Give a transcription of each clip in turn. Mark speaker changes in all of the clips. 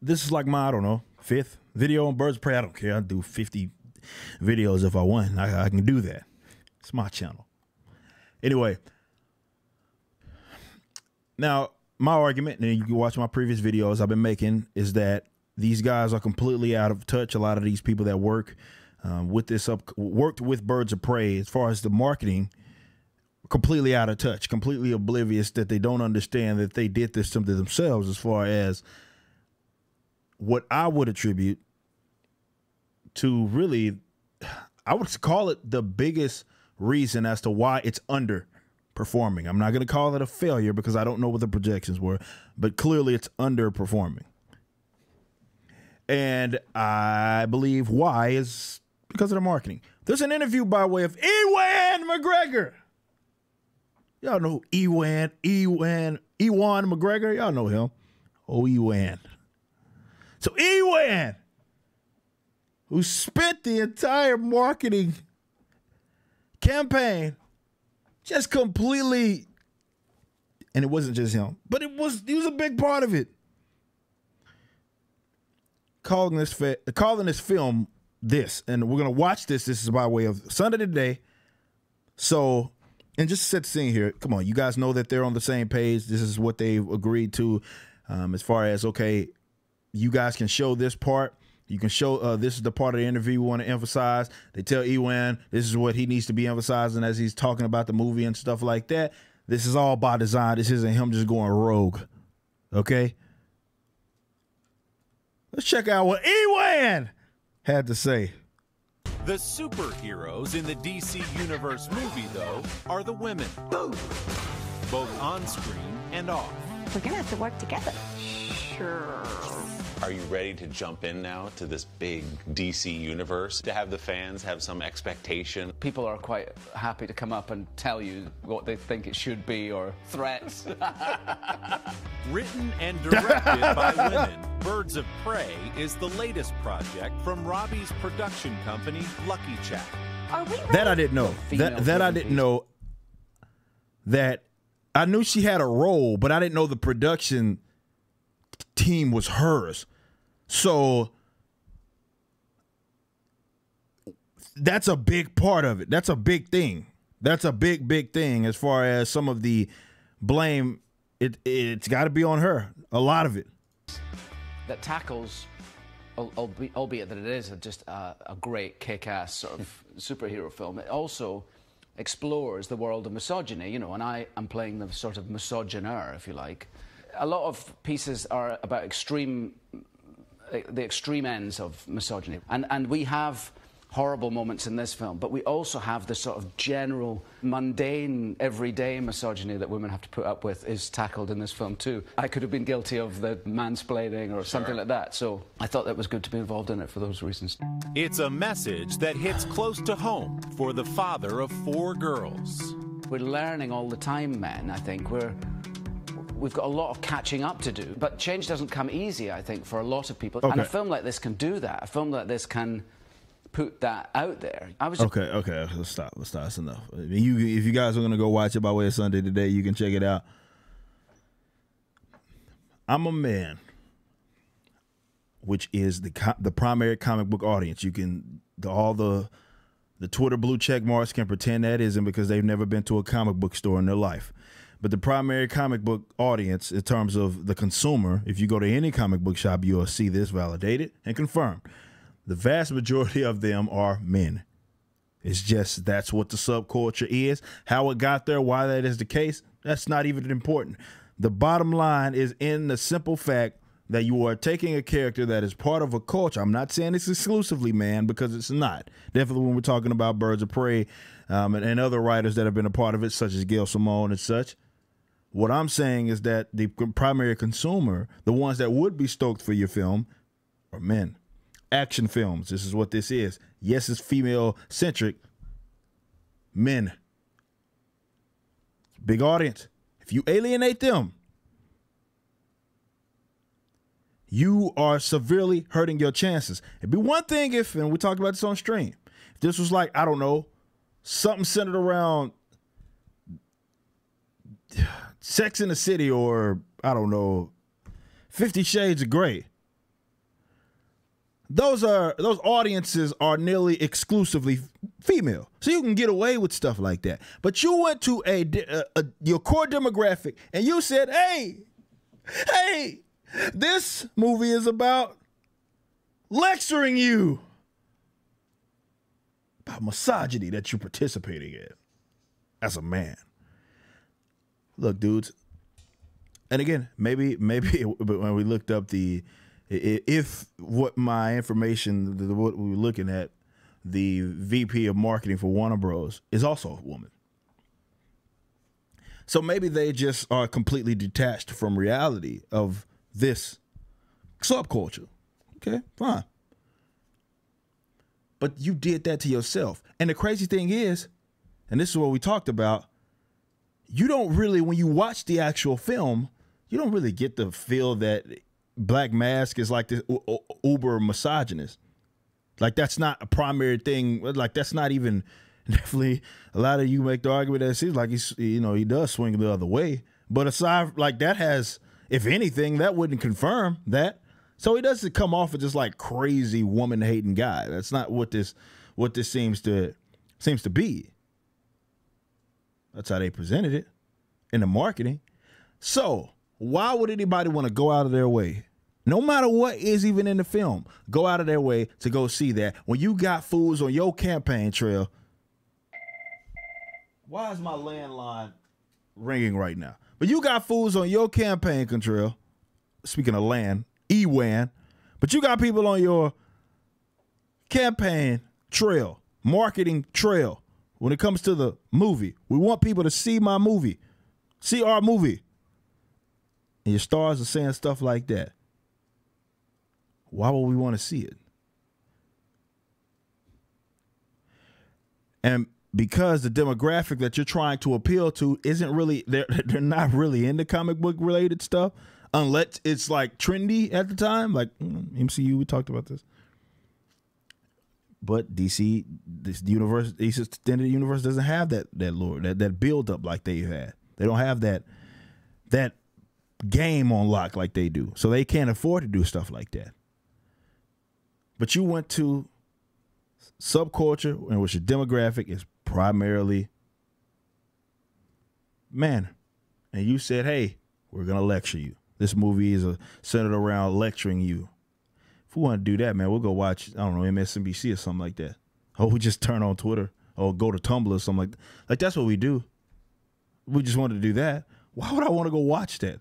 Speaker 1: This is like my, I don't know, 5th video on Birds of Prey. I don't care. I do 50 videos if I want. I can do that. It's my channel. Anyway, now my argument, and you can watch my previous videos I've been making, is that these guys are completely out of touch. A lot of these people that worked with Birds of Prey, as far as the marketing, completely out of touch, completely oblivious that they don't understand that they did this to themselves, as far as what I would attribute to really, I would call it the biggest reason as to why it's underperforming. I'm not going to call it a failure because I don't know what the projections were, but clearly it's underperforming. And I believe why is because of the marketing. There's an interview by way of Ewan McGregor. Y'all know Ewan McGregor. Y'all know him. Oh, Ewan. So Ewan, who spent the entire marketing campaign just completely, and it wasn't just him, but he was a big part of it, calling this film this, and we're gonna watch this. This is by way of Sunday Today. So, and just to set the scene here, come on, you guys know that they're on the same page. This is what they've agreed to, as far as, okay, you guys can show this part. You can show this is the part of the interview we want to emphasize. They tell Ewan this is what he needs to be emphasizing as he's talking about the movie and stuff like that. This is all by design. This isn't him just going rogue. Okay? Let's check out what Ewan had to say.
Speaker 2: The superheroes in the DC Universe movie, though, are the women. Both on screen and off.
Speaker 3: We're gonna have to work together. Sure.
Speaker 4: Are you ready to jump in now to this big DC universe? To have the fans have some expectation?
Speaker 5: People are quite happy to come up and tell you what they think it should be, or threats.
Speaker 2: Written and directed by women, Birds of Prey is the latest project from Robbie's production company, Lucky Chap.
Speaker 3: Are we ready?
Speaker 1: That I didn't know. That I didn't know. That I knew she had a role, but I didn't know the production team was hers. So that's a big part of it. That's a big thing. That's a big thing as far as some of the blame. It's got to be on her. A lot of it.
Speaker 5: That tackles, albeit that it is just a great kick-ass sort of superhero film, it also explores the world of misogyny, you know, and I am playing the sort of misogyner, if you like. A lot of pieces are about the extreme ends of misogyny. And we have horrible moments in this film, but we also have the sort of general, mundane, everyday misogyny that women have to put up with is tackled in this film too. I could have been guilty of the mansplaining or something like that, so I thought that was good to be involved in it for those reasons.
Speaker 2: It's a message that hits close to home for the father of 4 girls.
Speaker 5: We're learning all the time, men, I think. We've got a lot of catching up to do, but change doesn't come easy, I think, for a lot of people. Okay. And a film like this can do that. A film like this can put that out there.
Speaker 1: Okay, let's stop. That's enough. If you guys are going to go watch it by way of Sunday Today, you can check it out. I'm a Man, which is the primary comic book audience. You can, all the Twitter blue check marks can pretend that isn't because they've never been to a comic book store in their life. But the primary comic book audience, in terms of the consumer, if you go to any comic book shop, you'll see this validated and confirmed. The vast majority of them are men. It's just that's what the subculture is. How it got there, why that is the case, that's not even important. The bottom line is in the simple fact that you are taking a character that is part of a culture. I'm not saying it's exclusively man, because it's not. Definitely when we're talking about Birds of Prey and other writers that have been a part of it, such as Gail Simone and such. What I'm saying is that the primary consumer, the ones that would be stoked for your film, are men. Action films, this is what this is. Yes, it's female-centric. Men. Big audience. If you alienate them, you are severely hurting your chances. It'd be one thing if, and we talked about this on stream, if this was like, I don't know, something centered around Sex in the City or, I don't know, 50 Shades of Grey. those audiences are nearly exclusively female. So you can get away with stuff like that. But you went to your core demographic and you said, hey, this movie is about lecturing you about misogyny that you're participating in as a man. Look, dudes, and again, maybe when we looked up if what my information, what we were looking at, the VP of marketing for Warner Bros. Is also a woman. So maybe they just are completely detached from reality of this subculture. Okay, fine. But you did that to yourself. And the crazy thing is, and this is what we talked about, you don't really, when you watch the actual film, you don't really get the feel that Black Mask is like this uber misogynist. Like, that's not a primary thing. Like, that's not even, definitely, a lot of you make the argument that it seems like he does swing the other way. But aside, like, that has, if anything, that wouldn't confirm that. So he doesn't come off as just like crazy woman hating guy. That's not what this seems to be. That's how they presented it in the marketing. So why would anybody want to go out of their way, no matter what is even in the film, go out of their way to go see that when you got fools on your campaign trail? Why is my landline ringing right now? But you got fools on your campaign trail. Speaking of land, EWAN, but you got people on your campaign trail, marketing trail. When it comes to the movie, we want people to see my movie, see our movie. And your stars are saying stuff like that. Why would we want to see it? And because the demographic that you're trying to appeal to isn't really, they're not really into comic book related stuff, unless it's like trendy at the time, like MCU, we talked about this. But DC, this universe, DC extended universe doesn't have that lore, that build up like they had. They don't have that game on lock like they do. So they can't afford to do stuff like that. But you went to subculture in which the demographic is primarily men. And you said, hey, we're going to lecture you. This movie is centered around lecturing you. If we want to do that, man, we'll go watch, I don't know, MSNBC or something like that. Or we just turn on Twitter or go to Tumblr or something like that's what we do. We just wanted to do that. Why would I want to go watch that?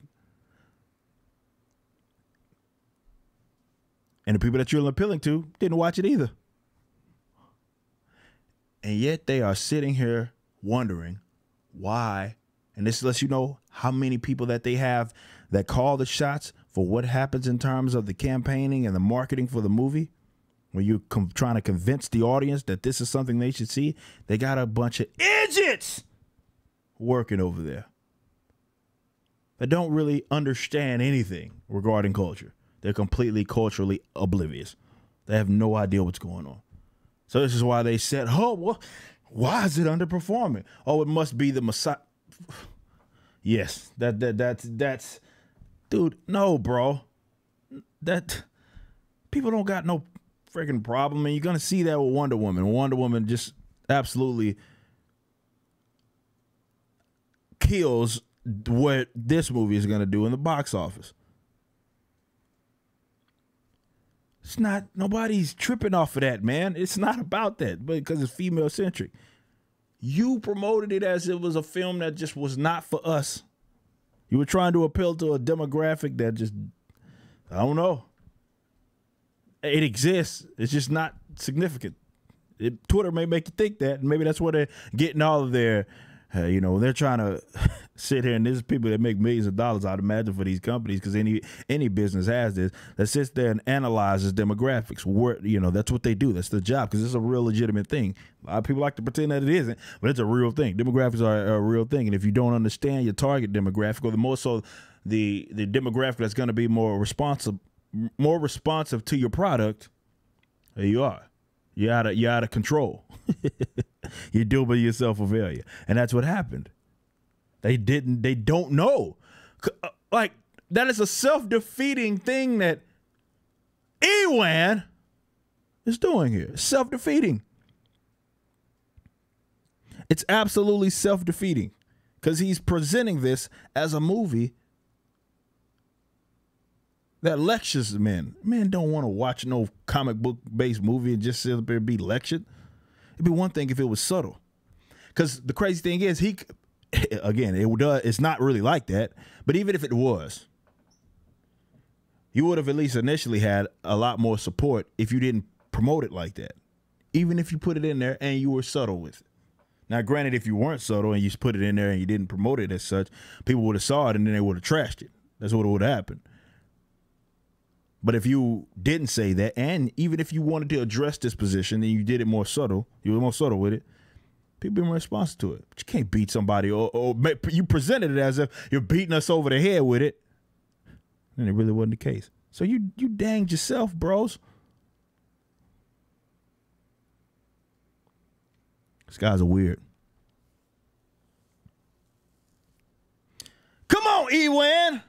Speaker 1: And the people that you're appealing to didn't watch it either. And yet they are sitting here wondering why. And this lets you know how many people that they have that call the shots for what happens in terms of the campaigning and the marketing for the movie. When you're trying to convince the audience that this is something they should see, they got a bunch of idiots working over there that don't really understand anything regarding culture. They're completely culturally oblivious. They have no idea what's going on. So this is why they said, oh, well, why is it underperforming? Oh, it must be the Messiah. Yes, that's, dude, no, bro. That, people don't got no freaking problem. And you're going to see that with Wonder Woman. Wonder Woman just absolutely kills what this movie is going to do in the box office. It's not, nobody's tripping off of that, man. It's not about that, but because it's female centric. You promoted it as it was a film that just was not for us. You were trying to appeal to a demographic that just, I don't know. It exists. It's just not significant. Twitter may make you think that, and maybe that's where they're getting all of their, they're trying to sit here, and there's people that make millions of dollars, I'd imagine, for these companies, because any business has this, that sits there and analyzes demographics. That's what they do. That's their job, because it's a real legitimate thing. A lot of people like to pretend that it isn't, but it's a real thing. Demographics are a real thing, and if you don't understand your target demographic, or the more so the demographic that's going to be more responsive to your product, there you are. You're out of control. You're doing yourself a failure. And that's what happened. They don't know. Like, that is a self-defeating thing that EWAN is doing here. It's self-defeating. It's absolutely self-defeating because he's presenting this as a movie that lectures men. Men don't want to watch no comic book-based movie and just sit up there and be lectured. It'd be one thing if it was subtle. Because the crazy thing is, it's not really like that. But even if it was, you would have at least initially had a lot more support if you didn't promote it like that. Even if you put it in there and you were subtle with it. Now, granted, if you weren't subtle and you just put it in there and you didn't promote it as such, people would have saw it and then they would have trashed it. That's what would have happened. But if you didn't say that, and even if you wanted to address this position and you did it more subtle, you were more subtle with it, people be more responsive to it. But you can't beat somebody or you presented it as if you're beating us over the head with it. And it really wasn't the case. So you danged yourself, bros. These guys are weird. Come on, Ewan.